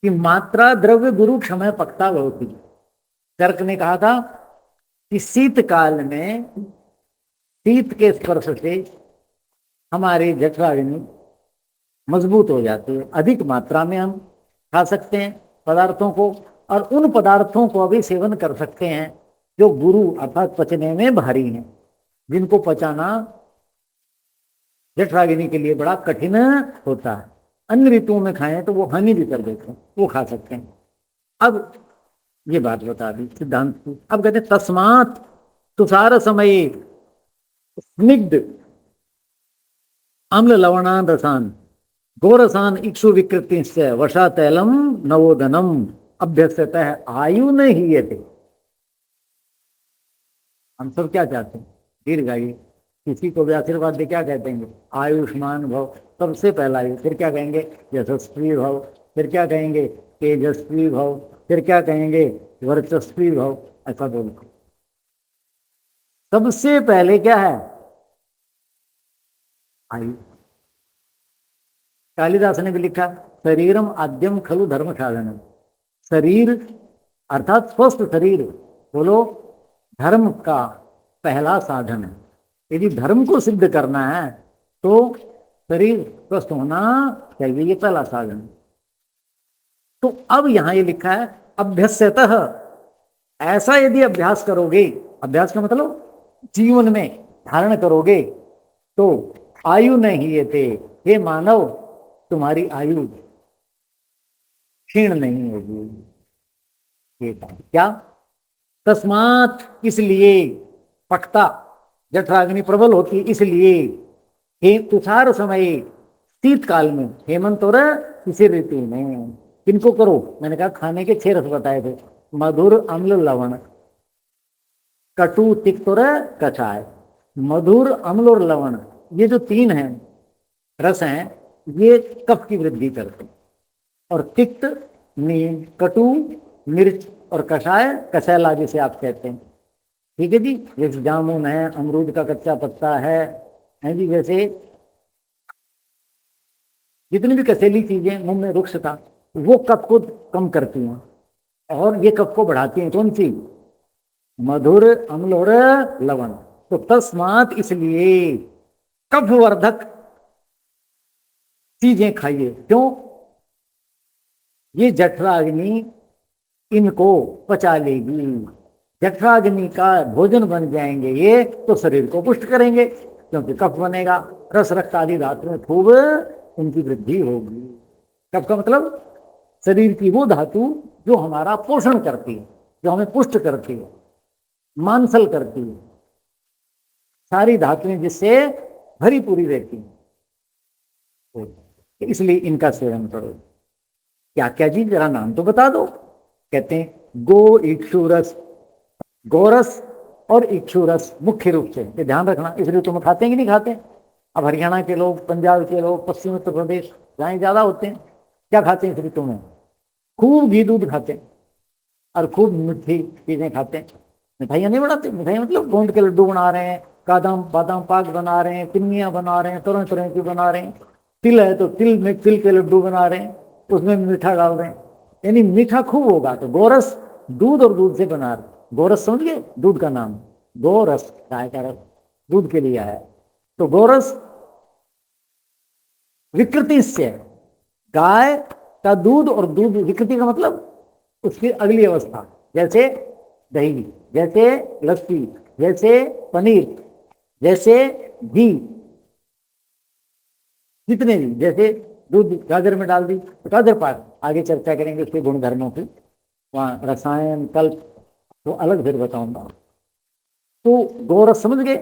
कि मात्रा द्रव्य गुरु क्षमय पक्ता भवती। चरक ने कहा था कि शीतकाल में शीत के स्पर्श से हमारी जठराग्नि मजबूत हो जाती है, अधिक मात्रा में हम खा सकते हैं पदार्थों को, और उन पदार्थों को भी सेवन कर सकते हैं जो गुरु अर्थात पचने में भारी हैं, जिनको पचाना जठराग्नि के लिए बड़ा कठिन होता है। अन्य ऋतुओं में खाएं तो वो हानि भी कर देते हैं, वो खा सकते हैं। अब ये बात बता दी सिद्धांत की। अब कहते हैं तस्मात् तुषार समय स्निग्ध अम्ल लवणान रसान गोरसान इक्षु विकृति से वशा तैलम नवोदनम अभ्यस्तः आयु नहीं ये थे। हम सब क्या चाहते हैं? दीर्घायु। किसी को भी आशीर्वाद दे क्या कहते हैं? आयुष्मान भव। सबसे पहला आयु, फिर क्या कहेंगे? यशस्वी भव। फिर क्या कहेंगे? तेजस्वी भव। फिर क्या कहेंगे? वर्चस्वी भव। ऐसा बोलते सबसे पहले क्या है? आयु। कालिदास ने भी लिखा शरीरम आद्यम खलु धर्म साधनम। शरीर अर्थात स्वस्थ शरीर बोलो धर्म का पहला साधन है। यदि धर्म को सिद्ध करना है तो शरीर स्वस्थ होना चाहिए, ये पहला साधन। तो अब यहां ये लिखा है अभ्यस्यतः, ऐसा यदि अभ्यास करोगे, अभ्यास का मतलब जीवन में धारण करोगे, तो आयु नहीं ये थे, हे मानव तुम्हारी आयु क्षीण नहीं होगी। ये क्या? तस्मात इसलिए, पक्ता जठराग्नि प्रबल होती इसलिए, हे तुषार समय शीतकाल में, हेमंत और किसी ऋतु में किनको करो? मैंने कहा खाने के 6 रस बताए थे, मधुर अम्ल लवण, कटु तिक्त और कषाय। मधुर अम्ल और लवण ये जो 3 हैं रस हैं, ये कफ की वृद्धि करते हैं। और तिक्त नीम, कटु मिर्च और कषाय कषैला जिसे आप कहते हैं, ठीक है जी। जैसे जामुन है, अमरूद का कच्चा पत्ता है जी। जैसे जितनी भी कसेली चीजें, मुंह में रुक्ष था, वो कफ को कम करती हैं और ये कफ को बढ़ाती हैं। कौन सी? मधुर अम्ल और लवण। तो तस्मात इसलिए कफवर्धक चीजें खाइए। क्यों? ये जठराग्नि इनको पचा लेगी, जठराग्नि का भोजन बन जाएंगे ये, तो शरीर को पुष्ट करेंगे, क्योंकि कफ बनेगा, रस रक्त आदि धातु में खूब इनकी वृद्धि होगी। कफ का मतलब शरीर की वो धातु जो हमारा पोषण करती है, जो हमें पुष्ट करती है, मांसल करती है, सारी धातुएं जिससे भरी पूरी रहती है। इसलिए इनका सेवन करो। क्या क्या जी, जरा नाम तो बता दो। कहते हैं गो इक्षुरस, गोरस और इक्षुरस मुख्य रूप से, ये ध्यान रखना। इस ऋतु में खाते हैं कि नहीं खाते? अब हरियाणा के लोग, पंजाब के लोग, पश्चिम उत्तर प्रदेश जहाँ ज्यादा होते हैं, क्या खाते हैं इस ऋतु में? खूब घी दूध खाते हैं और खूब मीठी चीजें खाते हैं। मिठाइयाँ नहीं बनाते? मिठाई मतलब गोंद के लड्डू बना रहे हैं, बादाम बादाम पाक बना रहे हैं, पिन्नियाँ बना रहे हैं, तरह तरह की बना रहे हैं। तिल है तो तिल में तिल के लड्डू बना रहे हैं, उसमें मीठा डाल रहे हैं, यानी मीठा खूब होगा। तो गोरस दूध और दूध से बना रहे। गोरस समझ गए? दूध का नाम गोरस, गाय का रस दूध के लिए है। तो गोरस विकृति से, गाय का दूध, और दूध विकृति का मतलब उसकी अगली अवस्था, जैसे दही, जैसे लस्सी, जैसे पनीर, जैसे घी, जितने भी, जैसे दूध गाजर में डाल दी तो गाजर पाक, आगे चर्चा करेंगे उसके गुणधर्मों की, वहाँ रसायन कल्प तो अलग फिर बताऊंगा। तो गोरस समझ गए?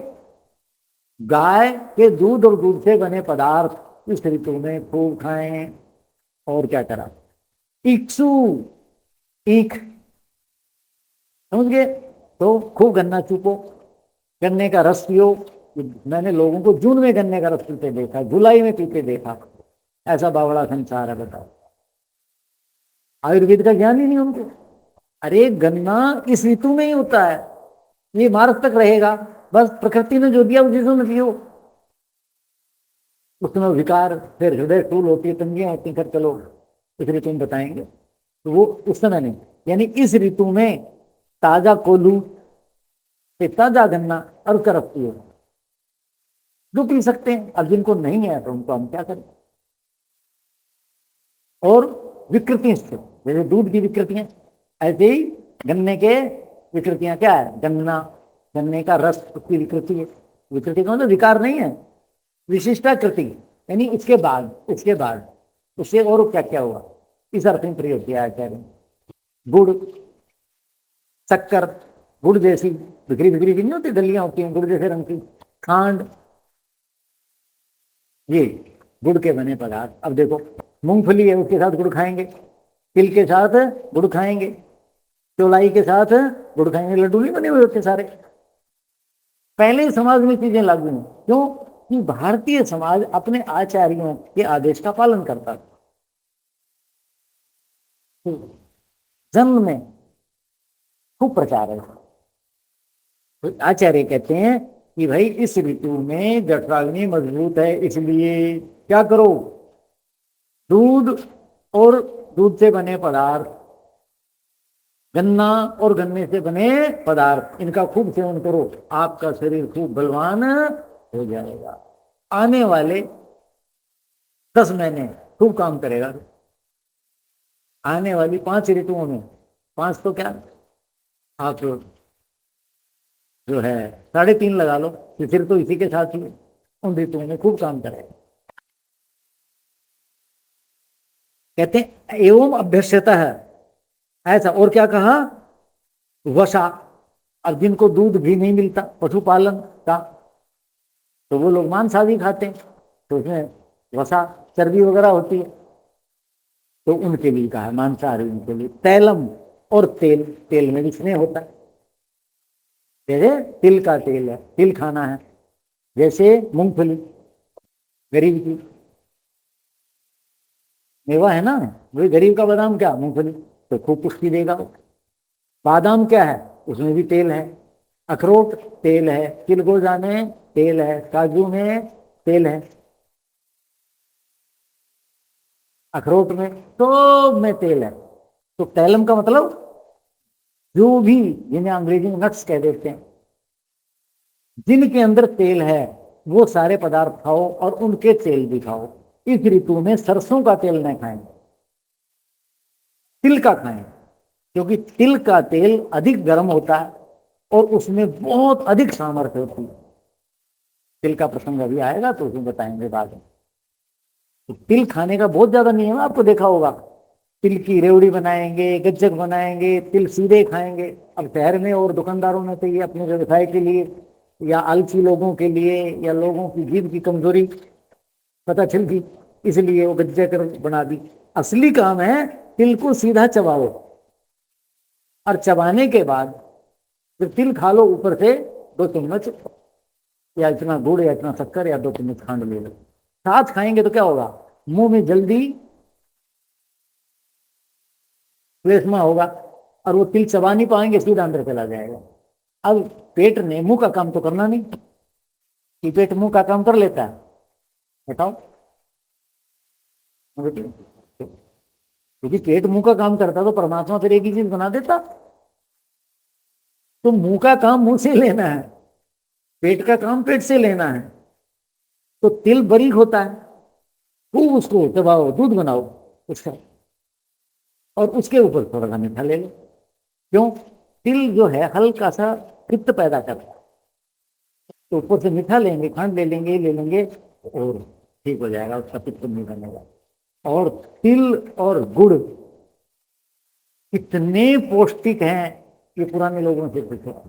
गाय के दूध और दूध से बने पदार्थ इस ऋतु में खूब खाएं। और क्या करा? इक्षु, ईख समझ गए? तो खूब गन्ना चूपो, गन्ने का रस पियो। मैंने लोगों को जून में गन्ने का रस पीते देखा, जुलाई में पीते देखा। ऐसा बावड़ा संसार है, बताओ। आयुर्वेद का ज्ञान ही नहीं उनको। अरे गन्ना इस ऋतु में ही होता है, ये मार्च तक रहेगा, बस प्रकृति ने जो दिया उसी में पियो। उसमें विकार, फिर हृदय स्थूल होती है, तंगियां होती हैं, फिर चलो इस ऋतु में बताएंगे। तो वो उस समय नहीं, यानी इस ऋतु में ताजा कोल्हू से ताजा गन्ना और उसका रस पिए, जो पी सकते हैं। अब जिनको नहीं है तो उनको हम क्या करें। और विकृति से, जैसे दूध की विकृतियां, ऐसे ही गन्ने के विकृतियां क्या है, गन्ना, गन्ने का रस उसकी विकृति है। विकृति का मतलब विकार नहीं है, विशिष्टाकृति, यानी उसके बाद उससे और क्या क्या हुआ, इस अर्थ में प्रयोग किया आचार्य। गुड़, शक्कर, गुड़ जैसी बिखरी बिखरी की नहीं होती, दलियां होती हैं गुड़ जैसे रंग की, खांड, ये गुड़ के बने पदार्थ। अब देखो मूंगफली है, उसके साथ गुड़ खाएंगे, तिल के साथ गुड़ खाएंगे, चौलाई के साथ गुड़ खाएंगे, लड्डू नहीं बने हुए होते सारे। पहले ही समाज में चीजें लागू हैं, क्यों कि भारतीय समाज अपने आचार्यों के आदेश का पालन करता था। जन्म में खूब प्रचार है। तो आचार्य कहते हैं कि भाई इस ऋतु में जठराग्नि मजबूत है, इसलिए क्या करो, दूध और दूध से बने पदार्थ, गन्ना और गन्ने से बने पदार्थ, इनका खूब सेवन करो, आपका शरीर खूब बलवान हो जाएगा। आने वाले 10 महीने खूब काम करेगा। आने वाली 5 ऋतुओं में, 5 तो क्या, आप जो है 3.5 लगा लो, फिर तो इसी के साथ ही उन ऋतुओं में खूब काम करेगा। कहते हैं एवं अभ्यस्यता है ऐसा। और क्या कहा, वसा, अब जिनको दूध भी नहीं मिलता पशुपालन का, तो वो लोग मांस आदि खाते हैं, तो उसमें वसा चर्बी वगैरह होती है, तो उनके लिए कहा है, मांसाहारी उनके लिए। तैलम, और तेल, तेल में भी स्नेह होता है, जैसे तिल का तेल है, तिल खाना है, जैसे मूंगफली गरीब की मेवा है ना, वही गरीब का बादाम क्या, मूंगफली, तो खूब पुष्टि देगा। बादाम क्या है, उसमें भी तेल है, अखरोट तेल है, चिलगोजा में तेल है, काजू में तेल है, अखरोट में, तो में तेल है। तो तैलम का मतलब जो भी, जिन्हें अंग्रेजी में नट्स कह देते हैं, जिनके अंदर तेल है वो सारे पदार्थ खाओ, और उनके तेल भी खाओ। इस ऋतु में सरसों का तेल नहीं खाएं, तिल का खाएं, क्योंकि तिल का तेल अधिक गर्म होता है और उसमें बहुत अधिक सामर्थ्य होती है। तिल का प्रसंग अभी आएगा तो उसमें बताएंगे बाद में। तो तिल खाने का बहुत ज्यादा नियम है, आपको देखा होगा, तिल की रेवड़ी बनाएंगे, गज्जक बनाएंगे, तिल सीधे खाएंगे। अब शहर में और दुकानदारों ने तो ये अपने व्यवसाय के लिए, या आलसी लोगों के लिए, या लोगों की जीभ की कमजोरी पता चल गई, इसलिए वो गज्जक बना दी। असली काम है तिल को सीधा चबाओ, और चबाने के बाद फिर तिल खा लो, ऊपर से 2 चम्मच या इतना गुड़ या इतना शक्कर या 2 चम्मच खांड ले लो। साथ खाएंगे तो क्या होगा, मुंह में जल्दी प्लेसमा होगा, और वो तिल चबा नहीं पाएंगे, सीधा अंदर चला जाएगा। अब पेट ने मुंह का काम तो करना नहीं, कि पेट मुंह का काम कर लेता है, बताओ, क्योंकि पेट मुंह का काम करता तो परमात्मा फिर एक ही चीज बना देता। तो मुंह का काम मुंह से लेना है, पेट का काम पेट से लेना है। तो तिल बारीक होता है, खूब उसको चबाओ, दूध बनाओ उसका, और उसके ऊपर थोड़ा सा मीठा ले लो। क्यों, तिल जो है हल्का सा पित्त पैदा करता है, तो ऊपर से मीठा लेंगे, खांड ले लेंगे और ठीक हो जाएगा, उसका पित्त नहीं बनेगा। और तिल और गुड़ इतने पौष्टिक हैं, ये पुराने लोगों से पूछो,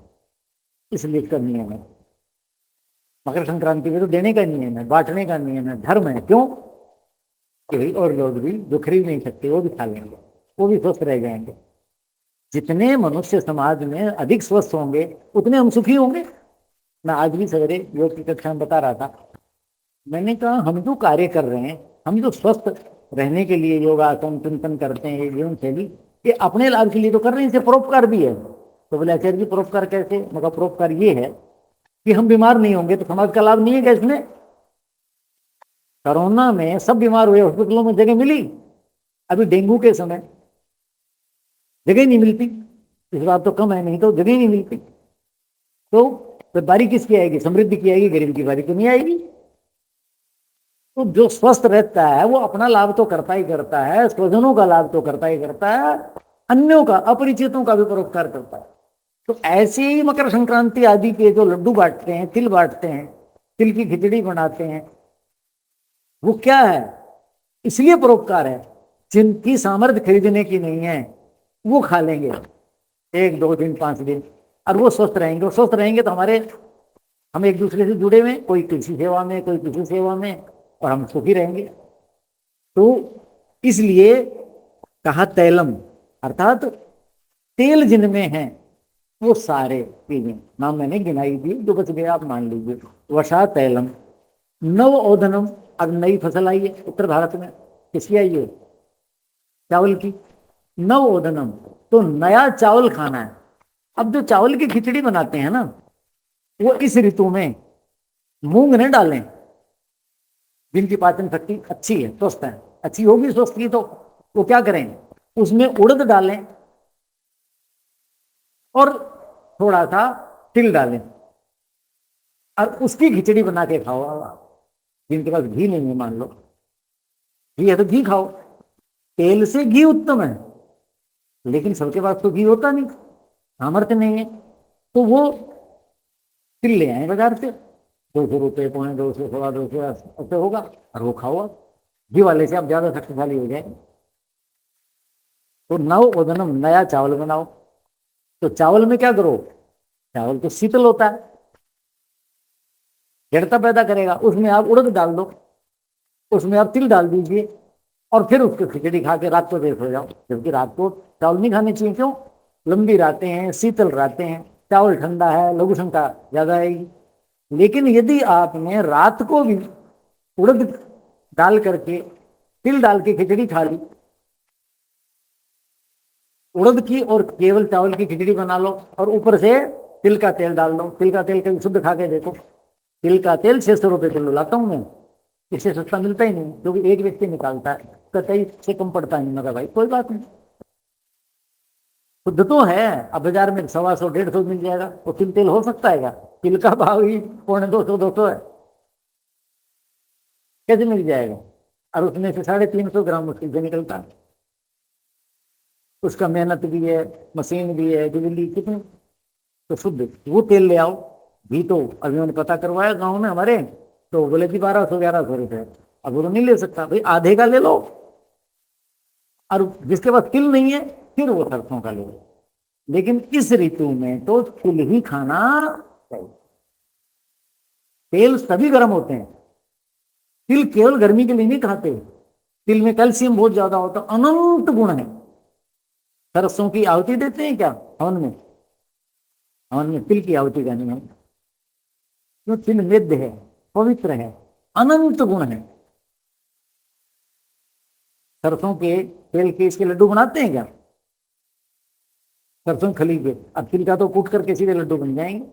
इसलिए इसका नियम है। मकर संक्रांति में तो देने का नियम है, बांटने का नियम है, धर्म है। क्यों कि भाई और लोग भी जो खरीद नहीं सकते वो भी खा लेंगे, वो भी स्वस्थ रह जाएंगे। जितने मनुष्य समाज में अधिक स्वस्थ होंगे उतने हम सुखी होंगे। मैं आज भी सवेरे योग की कक्षा में बता रहा था, मैंने कहा हम जो कार्य कर रहे हैं, हम जो स्वस्थ रहने के लिए योगासन चिंतन करते हैं, ये जीवन शैली, ये अपने लाभ के लिए तो कर रहे हैं, इसे परोपकार भी है। तो बोले आचार्य जी परोपकार कैसे, मगर परोपकार ये है कि हम बीमार नहीं होंगे तो समाज का लाभ नहीं है क्या इसमें। कोरोना में सब बीमार हुए, हॉस्पिटलों में जगह मिली। अभी डेंगू के समय जगह नहीं मिलती। इस बार तो कम है, नहीं तो जगह ही नहीं मिलती। तो बारी किसकी आएगी? समृद्धि की आएगी, गरीब की बारी तो नहीं आएगी। तो जो स्वस्थ रहता है वो अपना लाभ तो करता ही करता है, स्वजनों का लाभ तो करता ही करता है, अन्यों का, अपरिचितों का भी परोपकार करता है। तो ऐसे ही मकर संक्रांति आदि के जो लड्डू बांटते हैं, तिल बांटते हैं, तिल की खिचड़ी बनाते हैं, वो क्या है? इसलिए परोपकार है। जिनकी सामर्थ्य खरीदने की नहीं है वो खा लेंगे 1 2 दिन 5 दिन, और वो स्वस्थ रहेंगे। और स्वस्थ रहेंगे तो हम एक दूसरे से जुड़े हुए, कोई किसी सेवा में, कोई किसी सेवा में, और हम सुखी रहेंगे। तो इसलिए कहा तैलम, अर्थात तेल जिनमें है वो सारे चीजें नाम मैंने गिनाई दी, जो बच गए आप मान लीजिए। वशा तैलम, नव ओदनम। अब नई फसल आई है उत्तर भारत में, किसकी आई है? चावल की। नव ओदनम, तो नया चावल खाना है। अब जो चावल की खिचड़ी बनाते हैं ना, वो इस ऋतु में मूंग न डालें, जिनकी पाचन शक्ति अच्छी है, स्वस्थ है, अच्छी होगी स्वस्थ की, तो वो क्या करें? उसमें उड़द डालें और थोड़ा सा तिल डालें, और उसकी खिचड़ी बना के खाओ। जिनके पास घी नहीं है, मान लो घी है तो घी खाओ। तेल से घी उत्तम है, लेकिन सबके पास तो घी होता नहीं, सामर्थ्य नहीं है, तो वो तिल ले आए बाजार से, 200 रुपये, 250, 250 ऐसे होगा, और वो खाओ। घी वाले से आप ज्यादा शक्तिशाली हो जाए। तो नव ओदनम, नया चावल बनाओ। तो चावल में क्या करो? चावल तो शीतल होता है, जड़ता पैदा करेगा, उसमें आप उड़द डाल दो, उसमें आप तिल डाल दीजिए, और फिर उसको खिचड़ी खा के रात को देर हो जाओ। जबकि रात को चावल नहीं खाने चाहिए। क्यों? लंबी रातें हैं, शीतल रातें हैं, चावल ठंडा है, लघु क्षमता ज्यादा आएगी। लेकिन यदि आपने रात को भी उड़द डाल करके, तिल डाल के खिचड़ी खा ली, उड़द की और केवल चावल की खिचड़ी बना लो, और ऊपर से तिल का तेल डाल लो। तिल का तेल कभी शुद्ध खा के देखो। तिल का तेल 600 रुपये किलो लाता हूं मैं, इससे सस्ता मिलता ही नहीं, क्योंकि एक व्यक्ति निकालता है, कतई से कम पड़ता नहीं। मगर भाई कोई बात नहीं, शुद्ध तो है। अब बाजार में 125 150 मिल जाएगा, तो तिल तेल हो सकता है क्या? तिल का भाव ही 250 है, कैसे मिल जाएगा? और उसमें से 350 ग्राम मुश्किल से निकलता है। उसका मेहनत भी है, मशीन भी है, बिजली कितनी। तो शुद्ध वो तेल ले आओ। घी तो अभी मैंने पता करवाया गांव में हमारे, तो बोले कि 1200 1100 रुपये। अब वो तो नहीं ले सकता भाई, आधे का ले लो। और जिसके पास तिल नहीं है, फिर वो सरसों का ले लो। लेकिन इस ऋतु में तो तिल ही खाना चाहिए। तेल सभी गर्म होते हैं, तिल केवल गर्मी के लिए नहीं खाते। तिल में कैल्शियम बहुत ज्यादा होता है, अनंत गुण है। सरसों की आहुति देते हैं क्या हवन में? हवन में तिल की आहुति का नियम, क्यों? तिल वेद्य है, पवित्र है, अनंत गुण है। सरसों के तेल के इसके लड्डू बनाते हैं क्या? सरसों खली के। अब तिल का तो कूट करके सीधे लड्डू बन जाएंगे,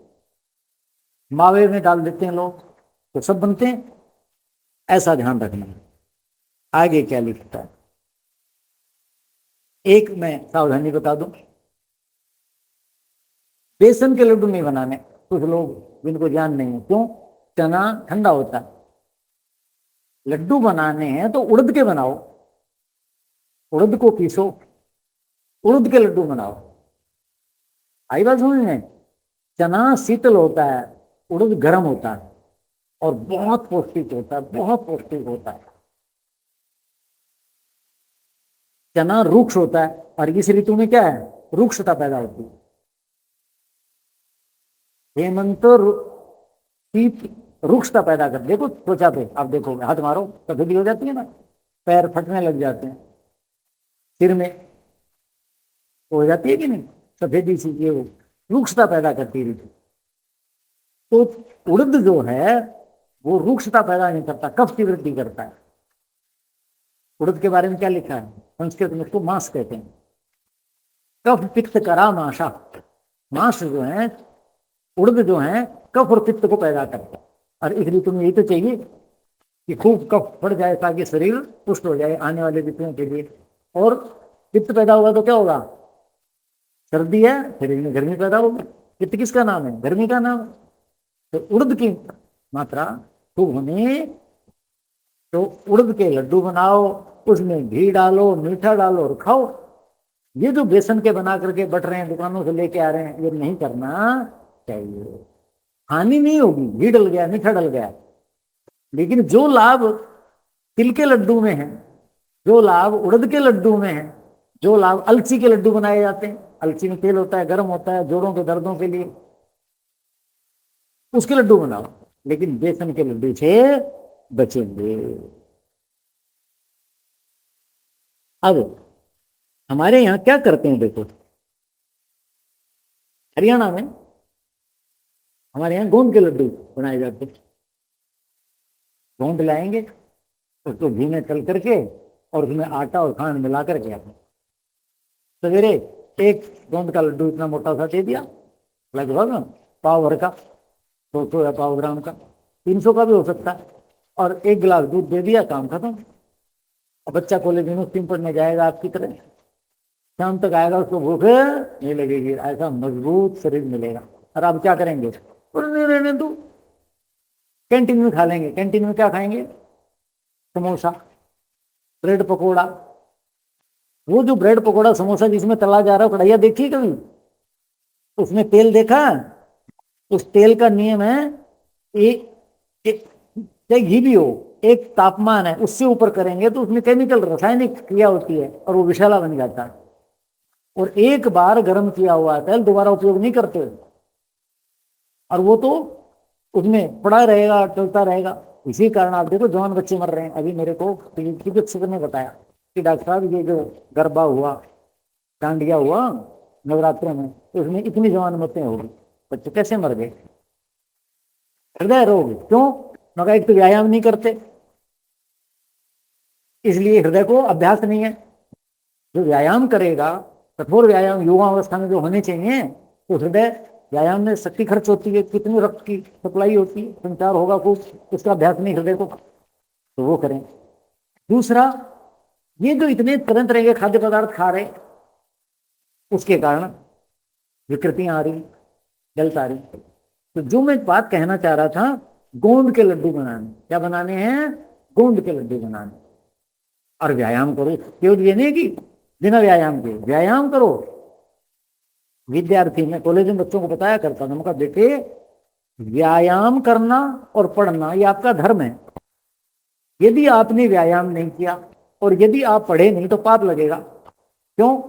मावे में डाल देते हैं लोग, तो सब बनते हैं। ऐसा ध्यान रखना है। आगे क्या लिखता है, एक मैं सावधानी बता दूं, बेसन के लड्डू नहीं बनाने। कुछ लोग जिनको ज्ञान नहीं है, क्यों? चना ठंडा होता है, लड्डू बनाने हैं तो उड़द के बनाओ, उड़द को पीसो, उड़द के लड्डू बनाओ। आई बात समझ में? चना शीतल होता है, उड़द गर्म होता है, और बहुत पौष्टिक होता है, बहुत पौष्टिक होता है। चना रुक्ष होता है, और इस ऋतु में क्या है? रुक्षता पैदा होती है। हेमंत शीत रुक्षता पैदा कर, देखो त्वचा पे आप देखोगे, हाथ मारो सफेदी हो जाती है ना, पैर फटने लग जाते हैं, सिर में हो जाती है कि नहीं सफेदी सी, ये वो रुक्षता पैदा करती है। तो उड़द जो है वो रुक्षता पैदा नहीं करता, कफ की वृद्धि करता है। उड़द के बारे में क्या लिखा है संस्कृत में? उसको मांस कहते हैं। कफ पित्त करा माशा, मांस जो है, उड़द जो है, कफ और पित्त को पैदा करता है। और इस ऋतु में यही तो चाहिए कि खूब कफ बढ़ जाए ताकि शरीर पुष्ट हो जाए आने वाले ऋतुओं के लिए। और पित्त पैदा होगा तो क्या होगा? सर्दी है शरीर में गर्मी पैदा होगी। पित्त किसका नाम है? गर्मी का नाम है। तो उड़द की मात्रा खूब होनी, तो उड़द के लड्डू बनाओ, उसमें घी डालो, मीठा डालो और खाओ। ये जो बेसन के बना करके बट रहे हैं, दुकानों से लेके आ रहे हैं, ये नहीं करना चाहिए। हानि नहीं होगी, घी डल गया, मीठा डल गया, लेकिन जो लाभ तिल के लड्डू में है, जो लाभ उड़द के लड्डू में है, जो लाभ अलसी के लड्डू बनाए जाते हैं, अलसी में तेल होता है, गर्म होता है, जोड़ों के दर्दों के लिए, उसके लड्डू बनाओ, लेकिन बेसन के लड्डू से बचेंगे। अब हमारे यहाँ क्या करते हैं देखो, हरियाणा में हमारे यहाँ गोंद के लड्डू बनाए जाते हैं। गोंद लाएंगे, उसको घी में तल करके और उसमें आटा और खांड मिला करके आते, सवेरे एक गोंद का लड्डू इतना मोटा सा दे दिया, लगभग पाव भर का, 200 या पाव ग्राम का, 300 का भी हो सकता है, और एक गिलास दूध दे दिया, काम खत्म। और बच्चा कॉलेज यूनिवर्सिटी में पढ़ने जाएगा आपकी तरह, शाम तक आएगा, उसको भूख नहीं लगेगी, ऐसा मजबूत शरीर मिलेगा। और आप क्या करेंगे? नहीं रहने दो, कैंटीन में खा लेंगे। कैंटीन में क्या खाएंगे? समोसा, ब्रेड पकोड़ा। वो जो ब्रेड पकोड़ा समोसा जिसमें तला जा रहा है, कढ़ाइया देखी कभी? उसमें तेल देखा? उस तेल का नियम है, एक चाहे घी भी हो, एक तापमान है, उससे ऊपर करेंगे तो उसमें केमिकल रासायनिक क्रिया होती है और वो विषैला बन जाता है। और एक बार गर्म किया हुआ तेल दोबारा उपयोग नहीं करते, और वो तो उसमें पड़ा रहेगा, चलता रहेगा। इसी कारण आप देखो जवान बच्चे मर रहे हैं। अभी मेरे को चिकित्सक ने बताया कि डॉक्टर साहब, ये जो गरबा हुआ, डांडिया हुआ नवरात्रों में, तो उसमें इतनी जवान मौतें होगी, बच्चे कैसे मर गए? हृदय रोग। क्यों? मगर एक तो व्यायाम नहीं करते, इसलिए हृदय को अभ्यास नहीं है। जो व्यायाम करेगा, कठोर व्यायाम युवावस्था में जो होने चाहिए, तो हृदय व्यायाम में शक्ति खर्च होती है, कितनी रक्त की सप्लाई होती है, संचार होगा खूब, उसका अभ्यास नहीं हृदय को, तो वो करें। दूसरा, ये जो इतने तरह तरह के खाद्य पदार्थ खा रहे, उसके कारण विकृतियां आ रही, जल्द आ रही। तो जो मैं बात कहना चाह रहा था, गोंद के लड्डू बनाने, क्या बनाने हैं? गोंद के लड्डू बनाने। और व्यायाम करो, केवल ये नहीं कि बिना व्यायाम के, व्यायाम करो। विद्यार्थी, मैं कॉलेज में बच्चों को बताया करता था, उनका बेटे व्यायाम करना और पढ़ना ये आपका धर्म है। यदि आपने व्यायाम नहीं किया और यदि आप पढ़े नहीं तो पाप लगेगा। क्यों?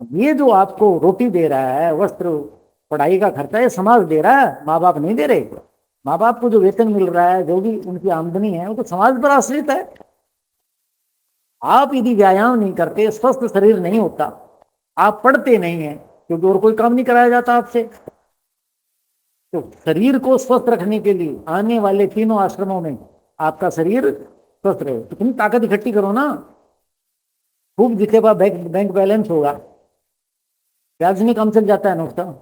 ये जो आपको रोटी दे रहा है, वस्त्र, पढ़ाई का खर्चा, ये समाज दे रहा है, माँ बाप नहीं दे रहे। माँ बाप को जो वेतन मिल रहा है, जो भी उनकी आमदनी है, वो तो समाज पर आश्रित है। आप यदि व्यायाम नहीं करते, स्वस्थ शरीर नहीं होता, आप पढ़ते नहीं है, क्योंकि और कोई काम नहीं कराया जाता आपसे। तो शरीर को स्वस्थ रखने के लिए आने वाले तीनों आश्रमों में आपका शरीर स्वस्थ रहे, तो तुम ताकत इकट्ठी करो ना। खूब जिसके पास बैंक बैलेंस होगा, ब्याज में काम चल जाता है नुकसान।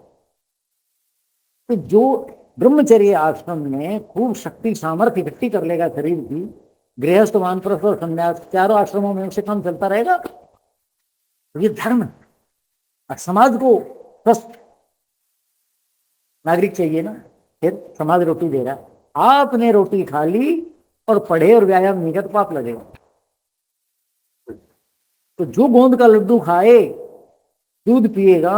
तो जो ब्रह्मचर्य आश्रम में खूब शक्ति सामर्थ्य इकट्ठी कर लेगा शरीर की, गृहस्थ, वानप्रस्थ और संन्यास, चारों आश्रमों में उसे काम चलता रहेगा। तो ये धर्म है। और समाज को स्वस्थ नागरिक चाहिए ना, फिर समाज रोटी दे रहा है, आपने रोटी खा ली और पढ़े और व्यायाम नहीं किया तो पाप लगेगा। तो जो गोंद का लड्डू खाए, दूध पिएगा,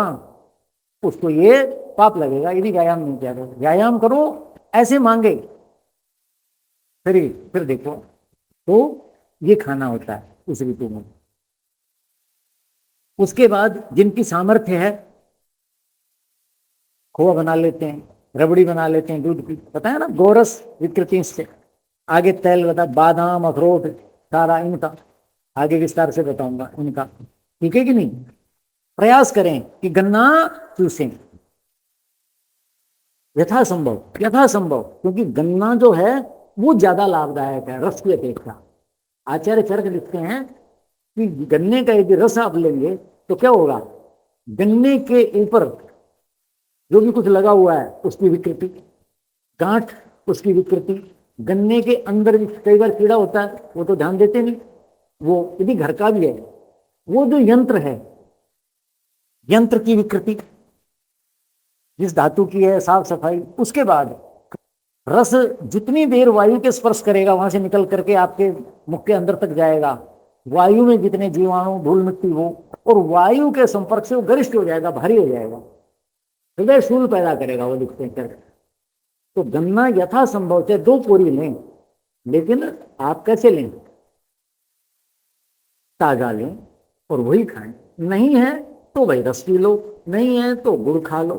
उसको ये पाप लगेगा यदि व्यायाम नहीं किया। व्यायाम करो, ऐसे मांगे शरीर, फिर देखो। तो ये खाना होता है उस ऋतु में। उसके बाद जिनकी सामर्थ्य है, खोआ बना लेते हैं, रबड़ी बना लेते हैं दूध की, पता है ना, गोरस विकृति से। आगे तेल बता, बादाम, अखरोट, सारा इनका आगे विस्तार से बताऊंगा इनका, ठीक है कि नहीं। प्रयास करें कि गन्ना चूसें यथासंभव, यथासंभव, क्योंकि गन्ना जो है वो ज्यादा लाभदायक है रस की अपेक्षा। आचार्य चरक लिखते हैं कि गन्ने का यदि रस आप लेंगे तो क्या होगा, गन्ने के ऊपर जो भी कुछ लगा हुआ है उसकी विकृति, गांठ उसकी विकृति, गन्ने के अंदर भी कई बार कीड़ा होता है, वो तो ध्यान देते नहीं, वो यदि घर का भी है, वो जो यंत्र है यंत्र की विकृति, जिस धातु की है, साफ सफाई। उसके बाद रस जितनी देर वायु के स्पर्श करेगा वहां से निकल करके आपके मुख के अंदर तक जाएगा, वायु में जितने जीवाणु धूल मिट्टी हो, और वायु के संपर्क से वो गरिष्ठ हो जाएगा, भारी हो जाएगा, हृदय शूल पैदा करेगा वो लिखते हैं। तो गन्ना यथासंभव से 2 पोरी लें, लेकिन आप कैसे लें? ताजा लें और वही खाएं। नहीं है तो भाई रस पी लो, नहीं है तो गुड़ खा लो,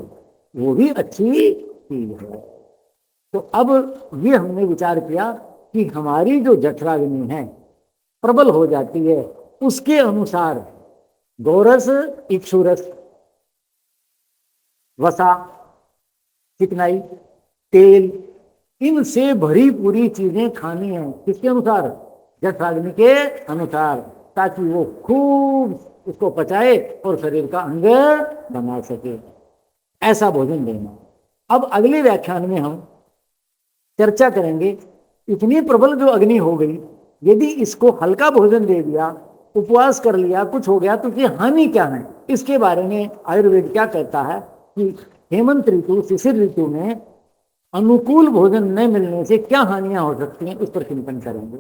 वो भी अच्छी चीज है। तो अब ये हमने विचार किया कि हमारी जो जठराग्नि है प्रबल हो जाती है, उसके अनुसार गोरस, इक्षुरस, वसा, चिकनाई, तेल, इनसे भरी पूरी चीजें खानी है। किसके अनुसार? जठराग्नि के अनुसार, ताकि वो खूब उसको पचाए और शरीर का अंग बना सके। ऐसा भोजन देना। अब अगले व्याख्यान में हम चर्चा करेंगे, इतनी प्रबल जो अग्नि हो गई, यदि इसको हल्का भोजन दे दिया, उपवास कर लिया, कुछ हो गया, तो ये हानि क्या है? इसके बारे में आयुर्वेद क्या कहता है कि हेमंत ऋतु, शिशिर ऋतु में अनुकूल भोजन न मिलने से क्या हानियां हो सकती हैं, उस पर चिंतन करेंगे।